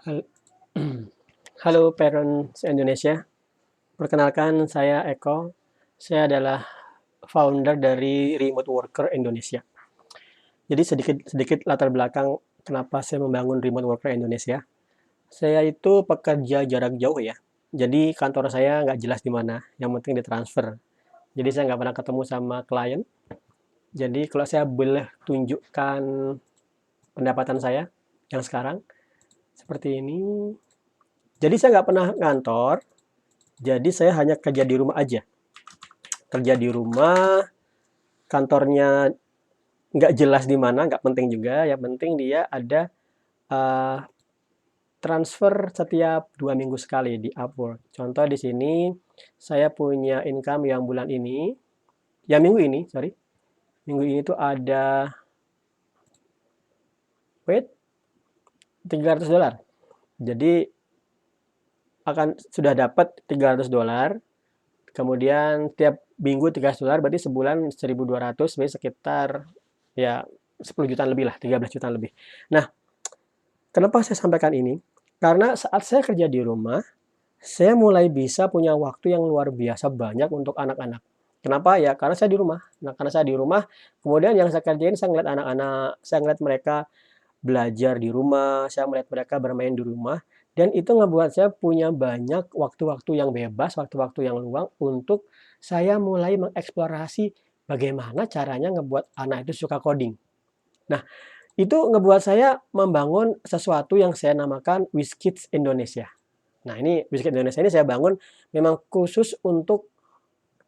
Hal Halo parents Indonesia, perkenalkan saya Eko. Saya adalah founder dari Remote Worker Indonesia. Jadi sedikit latar belakang kenapa saya membangun Remote Worker Indonesia. Saya itu pekerja jarak jauh ya. Jadi kantor saya nggak jelas di mana, yang penting ditransfer. Jadi saya nggak pernah ketemu sama klien. Jadi kalau saya boleh tunjukkan pendapatan saya yang sekarang, seperti ini. Jadi saya nggak pernah ngantor, jadi saya hanya kerja di rumah aja. Kerja di rumah, kantornya nggak jelas di mana, nggak penting juga. Yang penting dia ada uh, transfer setiap 2 minggu sekali di Upwork. Contoh di sini, saya punya income yang bulan ini, ya minggu ini, sorry. Minggu ini tuh ada, wait, $300. Jadi sudah dapat $300. Kemudian tiap minggu $300 berarti sebulan 1.200, berarti sekitar ya 10 jutaan lebih lah, 13 jutaan lebih. Nah, kenapa saya sampaikan ini? Karena saat saya kerja di rumah, saya mulai bisa punya waktu yang luar biasa banyak untuk anak-anak. Kenapa ya? Karena saya di rumah. Nah, karena saya di rumah, kemudian yang saya kerjain saya ngeliat anak-anak, saya ngeliat mereka belajar di rumah, saya melihat mereka bermain di rumah, dan itu ngebuat saya punya banyak waktu-waktu yang bebas, waktu-waktu yang luang untuk saya mulai mengeksplorasi bagaimana caranya ngebuat anak itu suka coding. Nah, itu ngebuat saya membangun sesuatu yang saya namakan WizKids Indonesia. Nah, ini WizKids Indonesia ini saya bangun memang khusus untuk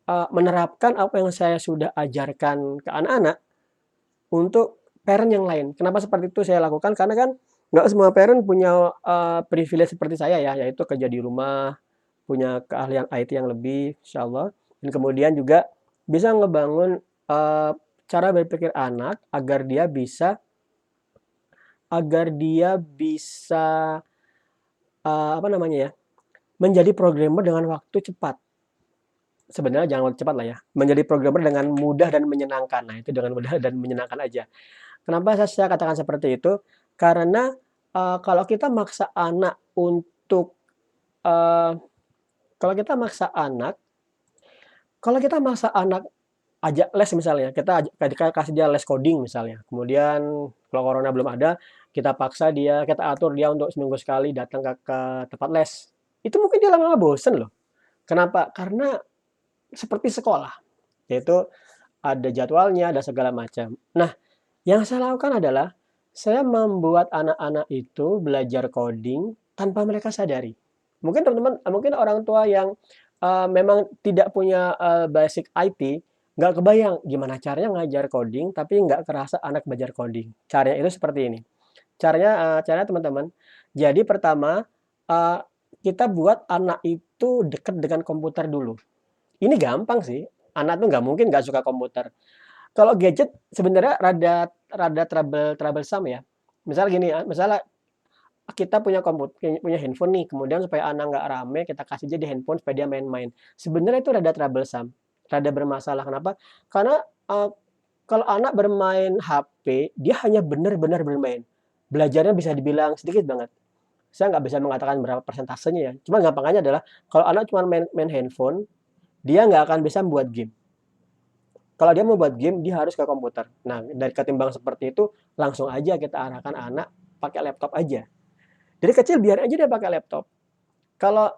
menerapkan apa yang saya sudah ajarkan ke anak-anak untuk parent yang lain. Kenapa seperti itu saya lakukan? Karena kan nggak semua parent punya privilege seperti saya ya, yaitu kerja di rumah, punya keahlian IT yang lebih, insya Allah. Dan kemudian juga bisa ngebangun cara berpikir anak agar dia bisa apa namanya ya, menjadi programmer dengan waktu cepat. Sebenarnya jangan waktu cepat lah ya, menjadi programmer dengan mudah dan menyenangkan. Nah, itu dengan mudah dan menyenangkan aja. Kenapa saya katakan seperti itu? Karena kalau kita maksa anak untuk uh, kalau kita maksa anak, kalau kita maksa anak ajak les misalnya, kita kasih dia les coding misalnya. Kemudian kalau corona belum ada, kita atur dia untuk seminggu sekali datang ke tempat les. Itu mungkin dia lama-lama bosen loh. Kenapa? Karena seperti sekolah, yaitu ada jadwalnya, ada segala macam. Nah, yang saya lakukan adalah saya membuat anak-anak itu belajar coding tanpa mereka sadari. Mungkin teman-teman, mungkin orang tua yang memang tidak punya basic IT, nggak kebayang gimana caranya ngajar coding tapi nggak kerasa anak belajar coding. Caranya itu seperti ini. Caranya teman-teman. Jadi pertama eee, kita buat anak itu dekat dengan komputer dulu. Ini gampang sih, anak tuh nggak mungkin nggak suka komputer. Kalau gadget sebenarnya rada rada troublesome ya. Misal gini ya, misalnya kita punya handphone nih, kemudian supaya anak nggak rame, kita kasih aja di handphone supaya dia main-main. Sebenarnya itu rada troublesome, rada bermasalah. Kenapa? Karena, eee, kalau anak bermain HP, dia hanya benar-benar bermain. Belajarnya bisa dibilang sedikit banget. Saya nggak bisa mengatakan berapa persentasenya ya, cuma gampangannya adalah kalau anak cuma main main handphone, dia nggak akan bisa membuat game. Kalau dia mau buat game, dia harus ke komputer. Nah, dari ketimbang seperti itu, langsung aja kita arahkan anak pakai laptop aja. Dari kecil biar aja dia pakai laptop. Kalau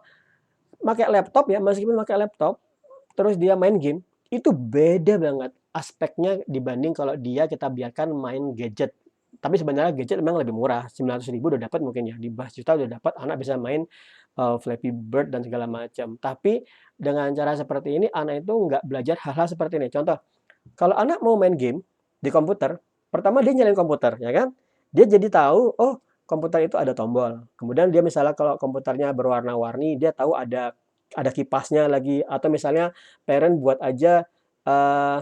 pakai laptop ya, meskipun pakai laptop, terus dia main game, itu beda banget aspeknya dibanding kalau kita biarkan main gadget. Tapi sebenarnya gadget memang lebih murah, 900.000 udah dapat mungkin ya, di bawah juta udah dapat anak bisa main Flappy Bird dan segala macam. Tapi dengan cara seperti ini anak itu nggak belajar hal-hal seperti ini. Contoh, kalau anak mau main game di komputer, pertama dia nyalain komputer, ya kan? Dia jadi tahu, oh komputer itu ada tombol. Kemudian dia misalnya kalau komputernya berwarna-warni, dia tahu ada kipasnya lagi. Atau misalnya parent buat aja eh,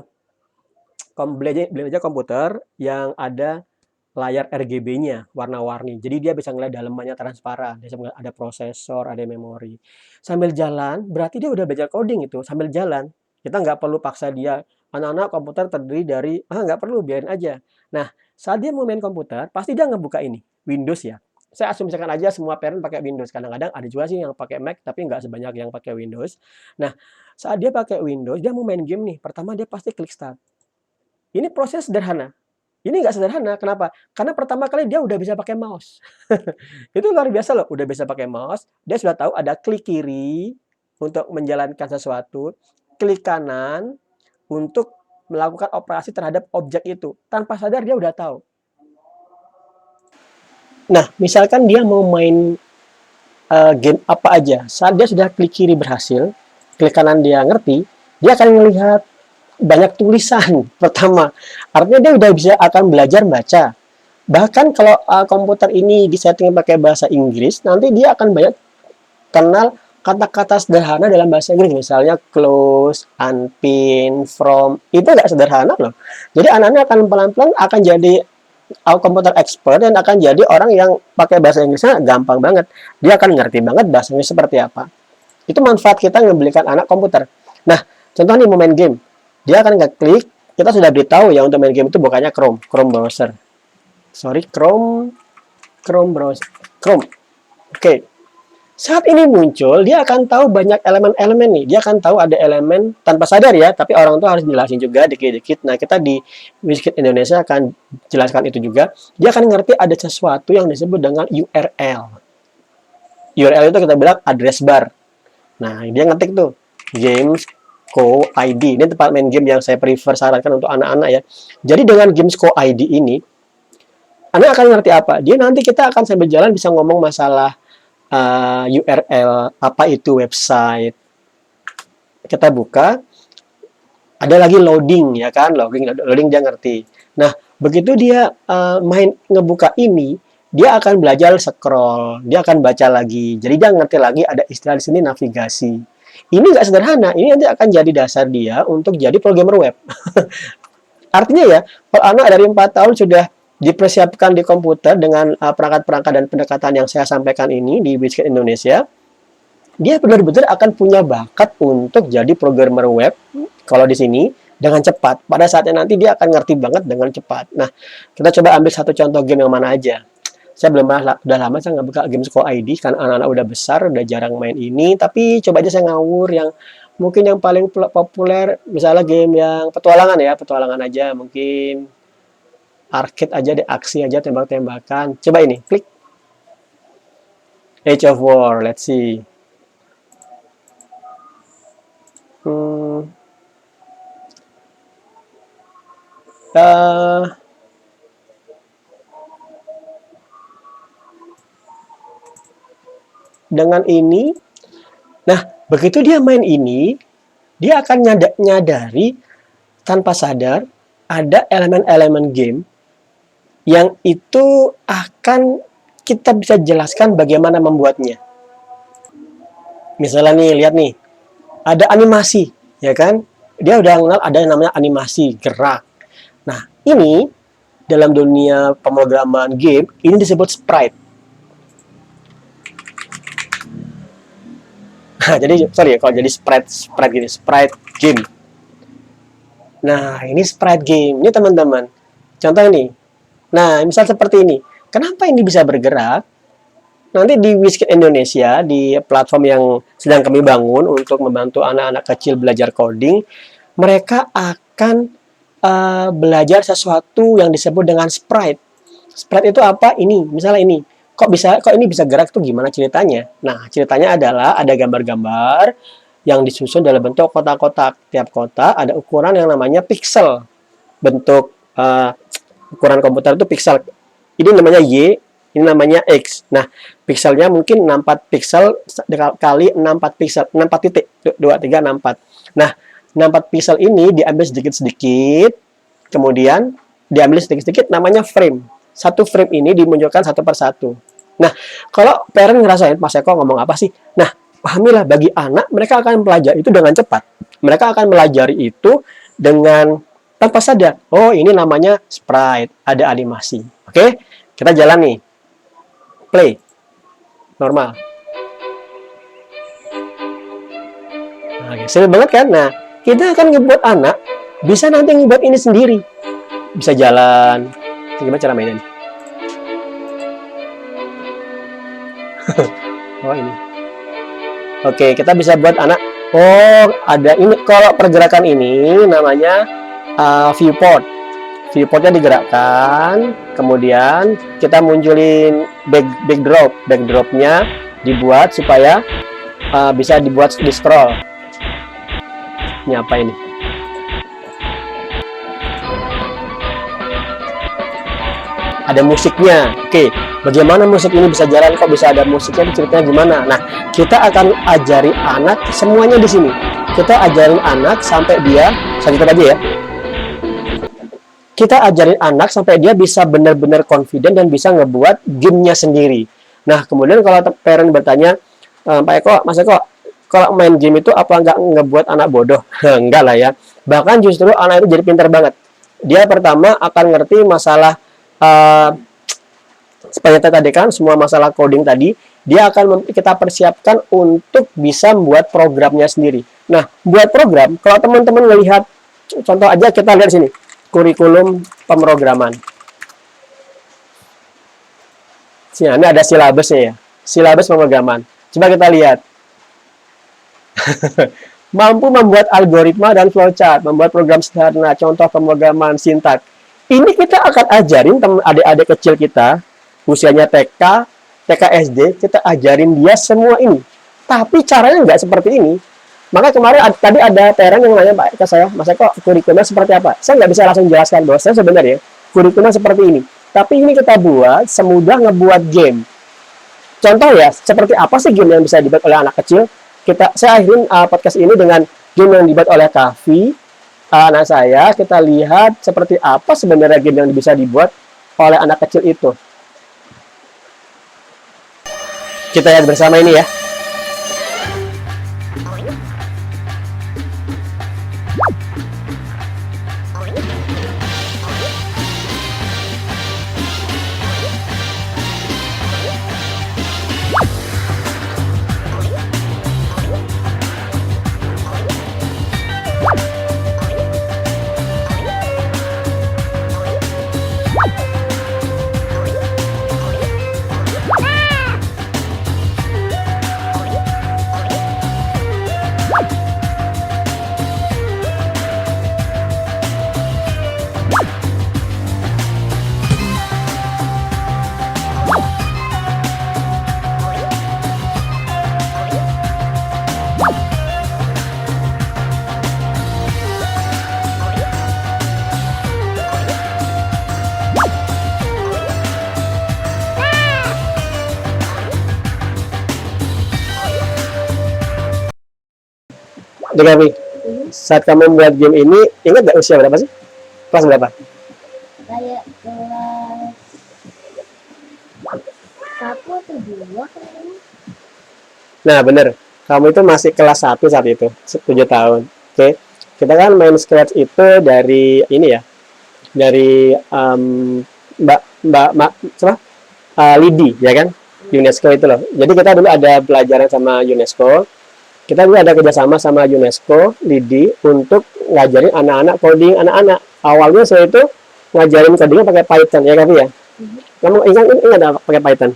beli aja komputer yang ada layar RGB-nya warna-warni. Jadi dia bisa ngeliat dalemannya transparan, dia bisa ngeliat ada prosesor, ada memori. Sambil jalan, berarti dia udah belajar coding itu sambil jalan. Kita nggak perlu paksa dia. Anak-anak komputer terdiri dari nggak perlu biarin aja. Nah, saat dia mau main komputer, pasti dia ngebuka ini Windows ya. Saya asumsikan aja semua parent pakai Windows, kadang-kadang ada juga sih yang pakai Mac, tapi nggak sebanyak yang pakai Windows. Nah, saat dia pakai Windows, dia mau main game nih, pertama dia pasti klik start. Ini proses sederhana. Ini nggak sederhana, kenapa? Karena pertama kali dia udah bisa pakai mouse. Itu luar biasa loh, udah bisa pakai mouse, dia sudah tahu ada klik kiri untuk menjalankan sesuatu, klik kanan untuk melakukan operasi terhadap objek itu. Tanpa sadar dia udah tahu. Nah, misalkan dia mau main game apa aja, saat dia sudah klik kiri berhasil, klik kanan dia ngerti, dia akan melihat banyak tulisan pertama. Artinya dia udah bisa akan belajar baca. Bahkan kalau komputer ini disetting pakai bahasa Inggris, nanti dia akan banyak kenal kata-kata sederhana dalam bahasa Inggris. Misalnya close, unpin, from. Itu nggak sederhana loh. Jadi anak-anak akan pelan-pelan akan jadi komputer expert dan akan jadi orang yang pakai bahasa Inggrisnya gampang banget. Dia akan ngerti banget bahasa Inggris seperti apa. Itu manfaat kita ngebelikan anak komputer. Nah, contoh nih mau main game. Dia akan ngeklik, kita sudah beritahu ya untuk main game itu bukannya Chrome browser. Sorry, Chrome browser. Chrome. Oke. Saat ini muncul, dia akan tahu banyak elemen-elemen nih. Dia akan tahu ada elemen tanpa sadar ya, tapi orang tuh harus jelasin juga dikit-dikit. Nah, kita di WizKid Indonesia akan jelaskan itu juga. Dia akan ngerti ada sesuatu yang disebut dengan URL. URL itu kita bilang address bar. Nah, dia ngetik tuh Gamesco ID. Ini tempat main game yang saya prefer sarankan untuk anak-anak ya. Jadi dengan Gamesco ID ini, anak akan ngerti apa? Dia nanti kita akan sambil jalan bisa ngomong masalah URL, apa itu website. Kita buka, ada lagi loading ya kan, loading dia ngerti. Nah, begitu dia main ngebuka ini, dia akan belajar scroll, dia akan baca lagi. Jadi dia ngerti lagi ada istilah di sini navigasi. Ini nggak sederhana, ini nanti akan jadi dasar dia untuk jadi programmer web. Artinya ya, kalau anak dari 4 tahun sudah dipersiapkan di komputer dengan perangkat-perangkat dan pendekatan yang saya sampaikan ini di WizKid Indonesia, dia benar-benar akan punya bakat untuk jadi programmer web kalau di sini dengan cepat. Pada saatnya nanti dia akan ngerti banget dengan cepat. Nah, kita coba ambil satu contoh game yang mana aja. Saya belum pernah, udah lama saya nggak buka Gamesco ID karena anak-anak udah besar, udah jarang main ini. Tapi coba aja saya ngawur yang mungkin yang paling populer, misalnya game yang petualangan ya, petualangan aja mungkin. Arcade aja deh, aksi aja, tembak-tembakan. Coba ini, klik. Age of War, let's see. Dengan ini, nah, begitu dia main ini, dia akan nyadari tanpa sadar ada elemen-elemen game yang itu akan kita bisa jelaskan bagaimana membuatnya. Misalnya nih, lihat nih, ada animasi, ya kan? Dia udah kenal ada yang namanya animasi gerak. Nah, ini dalam dunia pemrograman game, ini disebut sprite. Nah, jadi sorry ya kalau jadi sprite gini, sprite game. Nah, ini sprite game. Ini teman-teman. Contoh ini. Nah, misal seperti ini. Kenapa ini bisa bergerak? Nanti di WizKid Indonesia, di platform yang sedang kami bangun untuk membantu anak-anak kecil belajar coding, mereka akan belajar sesuatu yang disebut dengan sprite. Sprite itu apa? Ini, misalnya ini. Kok ini bisa gerak tuh gimana ceritanya? Nah, ceritanya adalah ada gambar-gambar yang disusun dalam bentuk kotak-kotak. Tiap kotak ada ukuran yang namanya pixel. Bentuk ukuran komputer itu pixel. Ini namanya Y, ini namanya X. Nah, pixelnya mungkin 64 pixel kali 64 pixel, 64 titik, 23, 64. Nah, 64 pixel ini diambil sedikit-sedikit, kemudian diambil sedikit-sedikit namanya frame. Satu frame ini dimunculkan satu persatu. Nah, kalau parent ngerasain, Mas Eko ngomong apa sih? Nah, pahamilah bagi anak, mereka akan pelajari itu dengan cepat. Mereka akan melajari itu dengan tanpa sadar. Oh, ini namanya sprite, ada animasi. Oke, kita jalan nih. Play. Normal. Nah, seru banget kan? Nah, kita akan ngebuat anak bisa nanti ngebuat ini sendiri. Bisa jalan. Gimana cara mainnya? Oh ini. Oke, kita bisa buat anak. Oh, ada ini. Kalau pergerakan ini namanya viewport. Viewportnya digerakkan, kemudian kita munculin backdrop. Backdropnya dibuat supaya bisa dibuat di scroll. Ini apa ini? Ada musiknya. Oke, bagaimana musik ini bisa jalan, kok bisa ada musiknya, ceritanya gimana? Nah, kita akan ajari anak semuanya di sini. Kita ajarin anak sampai dia, selanjutnya tadi ya. Kita ajarin anak sampai dia bisa benar-benar confident dan bisa ngebuat gamenya sendiri. Nah, kemudian kalau parent bertanya, Pak Eko, Mas Eko, kalau main game itu apa nggak ngebuat anak bodoh? Enggak lah ya. Bahkan justru anak itu jadi pintar banget. Dia pertama akan ngerti masalah seperti tadi kan, semua masalah coding tadi, dia akan kita persiapkan untuk bisa membuat programnya sendiri. Nah, buat program, kalau teman-teman melihat, contoh aja kita lihat sini, kurikulum pemrograman. Sini, ini ada silabusnya ya, silabus pemrograman. Coba kita lihat. Mampu membuat algoritma dan flowchart, membuat program sederhana, contoh pemrograman, sintak. Ini kita akan ajarin adik-adik kecil kita, usianya TK, TK SD, kita ajarin dia semua ini. Tapi caranya nggak seperti ini. Maka kemarin tadi ada parent yang nanya Pak ke saya, Mas Eko, kurikulumnya seperti apa? Saya nggak bisa langsung jelaskan bahwa saya sebenarnya kurikulumnya seperti ini. Tapi ini kita buat semudah ngebuat game. Contoh ya, seperti apa sih game yang bisa dibuat oleh anak kecil? Saya akhirin podcast ini dengan game yang dibuat oleh Kavi, anak saya. Kita lihat seperti apa sebenarnya game yang bisa dibuat oleh anak kecil itu. Kita lihat bersama ini ya. Degawi, saat kamu membuat game ini, ingat gak usia berapa sih? Kelas berapa? Kayak kelas 1 atau 2 kayaknya. Nah, bener. Kamu itu masih kelas 1 saat itu, 7 tahun. Oke. Kita kan main Scratch itu dari ini ya, dari Lidi, ya kan? UNESCO itu loh. Jadi kita dulu ada pelajaran sama UNESCO. Kita dulu ada kerjasama sama UNESCO, Lidi, untuk ngajarin anak-anak coding anak-anak. Awalnya saya itu ngajarin codingnya pakai Python, ya Kavi ya? Kamu ingat pakai Python?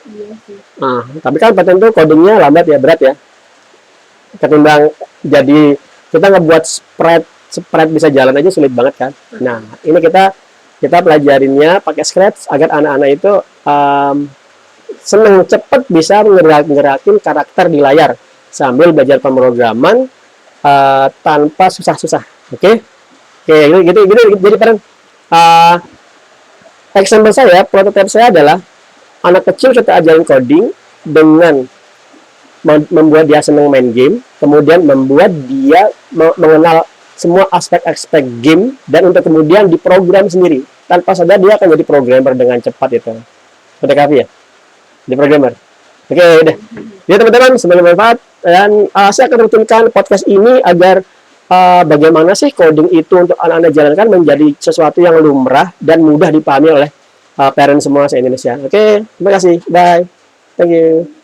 Iya sih. Nah, tapi kan Python itu codingnya lambat ya, berat ya. Ketimbang jadi kita ngebuat spread bisa jalan aja sulit banget kan. Nah, ini kita pelajarinnya pakai Scratch agar anak-anak itu seneng cepet bisa ngerakin karakter di layar sambil belajar pemrograman tanpa susah-susah. Oke, gitu. Jadi parent, example saya, prototipe saya adalah anak kecil kita ajarin coding dengan membuat dia senang main game, kemudian membuat dia mengenal semua aspek-aspek game, dan untuk kemudian diprogram sendiri. Tanpa sadar dia akan jadi programmer dengan cepat itu. Betul Kavi ya? Di programmer. Oke, udah. Ya teman-teman, semoga bermanfaat. Dan saya akan rutinkan podcast ini agar bagaimana sih coding itu untuk anak-anak jalankan menjadi sesuatu yang lumrah dan mudah dipahami oleh parent semua se-Indonesia. Oke, terima kasih. Bye. Thank you.